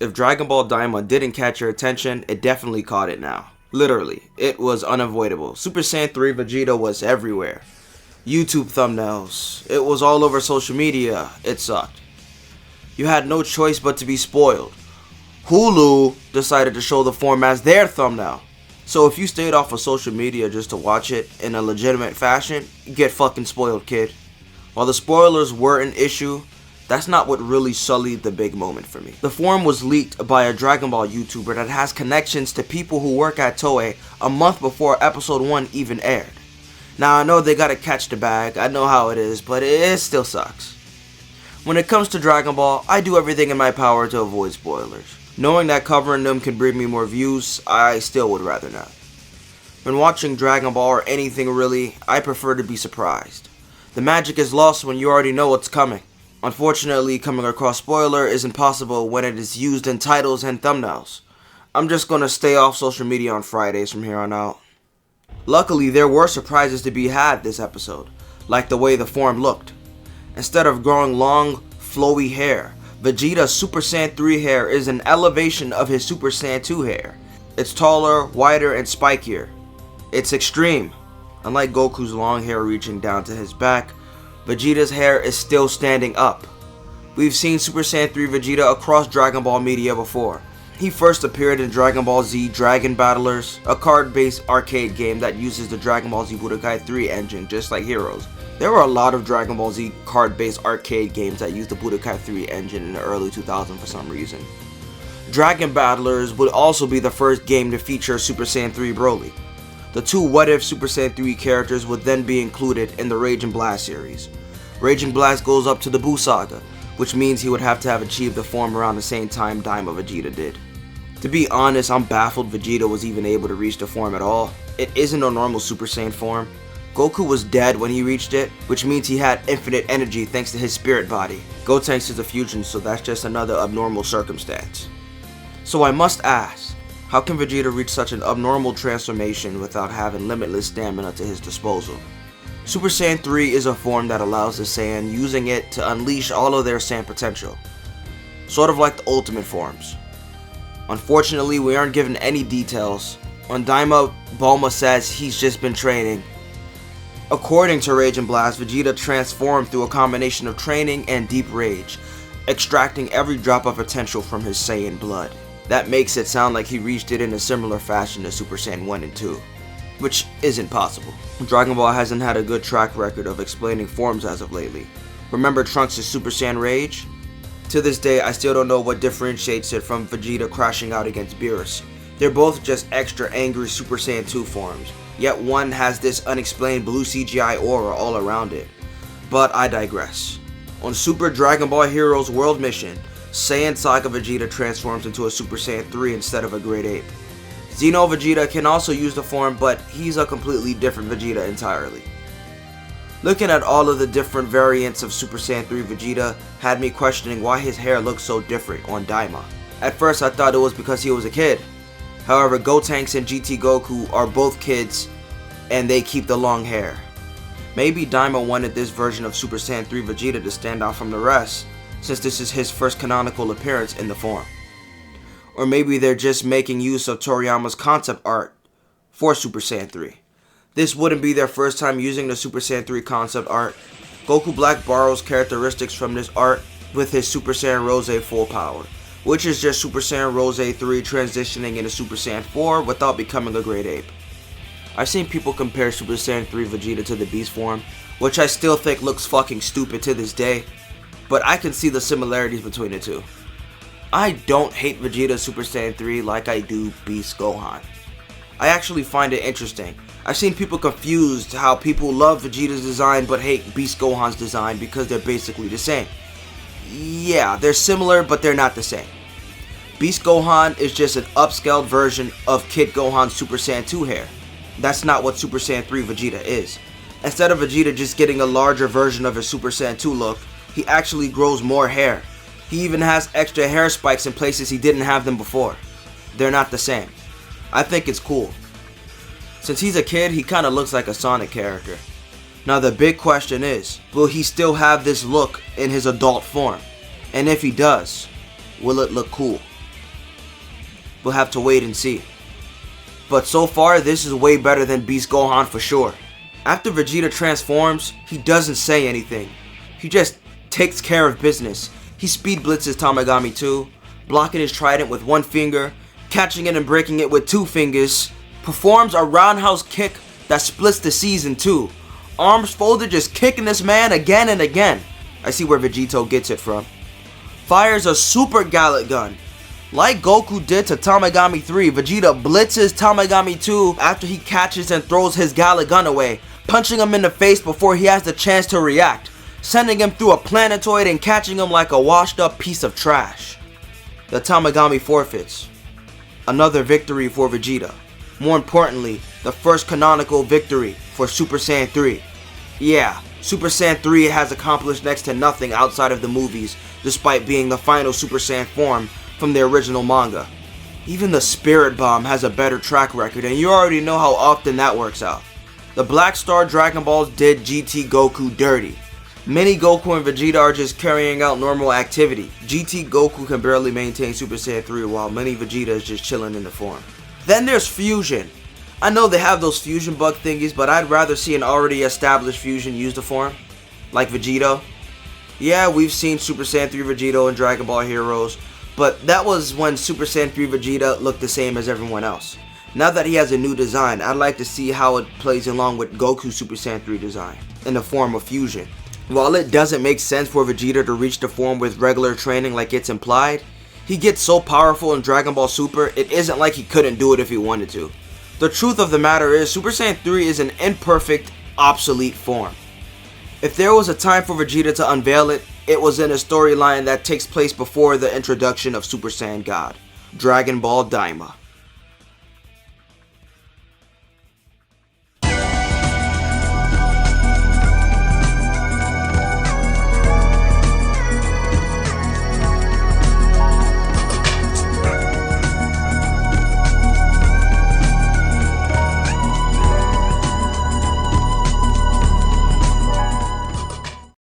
if Dragon Ball Daima didn't catch your attention, it definitely caught it now. Literally, it was unavoidable. Super Saiyan 3 Vegeta was everywhere. YouTube thumbnails, it was all over social media, it sucked. You had no choice but to be spoiled. Hulu decided to show the form as their thumbnail. So if you stayed off of social media just to watch it in a legitimate fashion, you get fucking spoiled, kid. While the spoilers were an issue, that's not what really sullied the big moment for me. The form was leaked by a Dragon Ball YouTuber that has connections to people who work at Toei a month before episode 1 even aired. Now I know they gotta catch the bag, I know how it is, but it still sucks. When it comes to Dragon Ball, I do everything in my power to avoid spoilers. Knowing that covering them can bring me more views, I still would rather not. When watching Dragon Ball or anything really, I prefer to be surprised. The magic is lost when you already know what's coming. Unfortunately, coming across spoiler is impossible when it is used in titles and thumbnails. I'm just gonna stay off social media on Fridays from here on out. Luckily, there were surprises to be had this episode, like the way the form looked. Instead of growing long, flowy hair, Vegeta's Super Saiyan 3 hair is an elevation of his Super Saiyan 2 hair. It's taller, wider, and spikier. It's extreme. Unlike Goku's long hair reaching down to his back, Vegeta's hair is still standing up. We've seen Super Saiyan 3 Vegeta across Dragon Ball media before. He first appeared in Dragon Ball Z Dragon Battlers, a card-based arcade game that uses the Dragon Ball Z Budokai 3 engine just like Heroes. There were a lot of Dragon Ball Z card-based arcade games that used the Budokai 3 engine in the early 2000s for some reason. Dragon Battlers would also be the first game to feature Super Saiyan 3 Broly. The two What If Super Saiyan 3 characters would then be included in the Raging Blast series. Raging Blast goes up to the Buu Saga, which means he would have to have achieved the form around the same time Daima Vegeta did. To be honest, I'm baffled Vegeta was even able to reach the form at all. It isn't a normal Super Saiyan form. Goku was dead when he reached it, which means he had infinite energy thanks to his spirit body. Gotenks is a fusion, so that's just another abnormal circumstance. So I must ask, how can Vegeta reach such an abnormal transformation without having limitless stamina to his disposal? Super Saiyan 3 is a form that allows the Saiyan using it to unleash all of their Saiyan potential. Sort of like the ultimate forms. Unfortunately, we aren't given any details. On Daima, Bulma says he's just been training. According to Raging Blast, Vegeta transformed through a combination of training and deep rage, extracting every drop of potential from his Saiyan blood. That makes it sound like he reached it in a similar fashion to Super Saiyan 1 and 2, which isn't possible. Dragon Ball hasn't had a good track record of explaining forms as of lately. Remember Trunks' Super Saiyan Rage? To this day, I still don't know what differentiates it from Vegeta crashing out against Beerus. They're both just extra angry Super Saiyan 2 forms, yet one has this unexplained blue CGI aura all around it. But I digress. On Super Dragon Ball Heroes World Mission, Saiyan Saga Vegeta transforms into a Super Saiyan 3 instead of a Great Ape. Xeno Vegeta can also use the form, but he's a completely different Vegeta entirely. Looking at all of the different variants of Super Saiyan 3 Vegeta had me questioning why his hair looked so different on Daima. At first I thought it was because he was a kid. However, Gotenks and GT Goku are both kids and they keep the long hair. Maybe Daima wanted this version of Super Saiyan 3 Vegeta to stand out from the rest, since this is his first canonical appearance in the form. Or maybe they're just making use of Toriyama's concept art for Super Saiyan 3. This wouldn't be their first time using the Super Saiyan 3 concept art. Goku Black borrows characteristics from this art with his Super Saiyan Rose full power, which is just Super Saiyan Rose 3 transitioning into Super Saiyan 4 without becoming a Great Ape. I've seen people compare Super Saiyan 3 Vegeta to the Beast form, which I still think looks fucking stupid to this day, but I can see the similarities between the two. I don't hate Vegeta Super Saiyan 3 like I do Beast Gohan. I actually find it interesting. I've seen people confused how people love Vegeta's design but hate Beast Gohan's design because they're basically the same. Yeah, they're similar but they're not the same. Beast Gohan is just an upscaled version of Kid Gohan's Super Saiyan 2 hair. That's not what Super Saiyan 3 Vegeta is. Instead of Vegeta just getting a larger version of his Super Saiyan 2 look, he actually grows more hair. He even has extra hair spikes in places he didn't have them before. They're not the same. I think it's cool. Since he's a kid, he kinda looks like a Sonic character. Now the big question is, will he still have this look in his adult form? And if he does, will it look cool? We'll have to wait and see. But so far, this is way better than Beast Gohan for sure. After Vegeta transforms, he doesn't say anything. He just takes care of business. He speed blitzes Tamagami 2, blocking his trident with one finger, catching it and breaking it with two fingers, performs a roundhouse kick that splits the seas in two, arms folded just kicking this man again and again. I see where Vegito gets it from. Fires a super Gallet gun. Like Goku did to Tamagami 3, Vegeta blitzes Tamagami 2 after he catches and throws his Gallet gun away, punching him in the face before he has the chance to react, sending him through a planetoid and catching him like a washed up piece of trash. The Tamagami forfeits. Another victory for Vegeta. More importantly, the first canonical victory for Super Saiyan 3. Yeah, Super Saiyan 3 has accomplished next to nothing outside of the movies, despite being the final Super Saiyan form from the original manga. Even the Spirit Bomb has a better track record, and you already know how often that works out. The Black Star Dragon Balls did GT Goku dirty. Mini Goku and Vegeta are just carrying out normal activity. GT Goku can barely maintain Super Saiyan 3 while Mini Vegeta is just chilling in the form. Then there's Fusion. I know they have those fusion bug thingies, but I'd rather see an already established fusion use the form. Like Vegito. Yeah, we've seen Super Saiyan 3 Vegito in Dragon Ball Heroes, but that was when Super Saiyan 3 Vegeta looked the same as everyone else. Now that he has a new design, I'd like to see how it plays along with Goku's Super Saiyan 3 design, in the form of fusion. While it doesn't make sense for Vegeta to reach the form with regular training like it's implied, he gets so powerful in Dragon Ball Super, it isn't like he couldn't do it if he wanted to. The truth of the matter is, Super Saiyan 3 is an imperfect, obsolete form. If there was a time for Vegeta to unveil it, it was in a storyline that takes place before the introduction of Super Saiyan God, Dragon Ball Daima.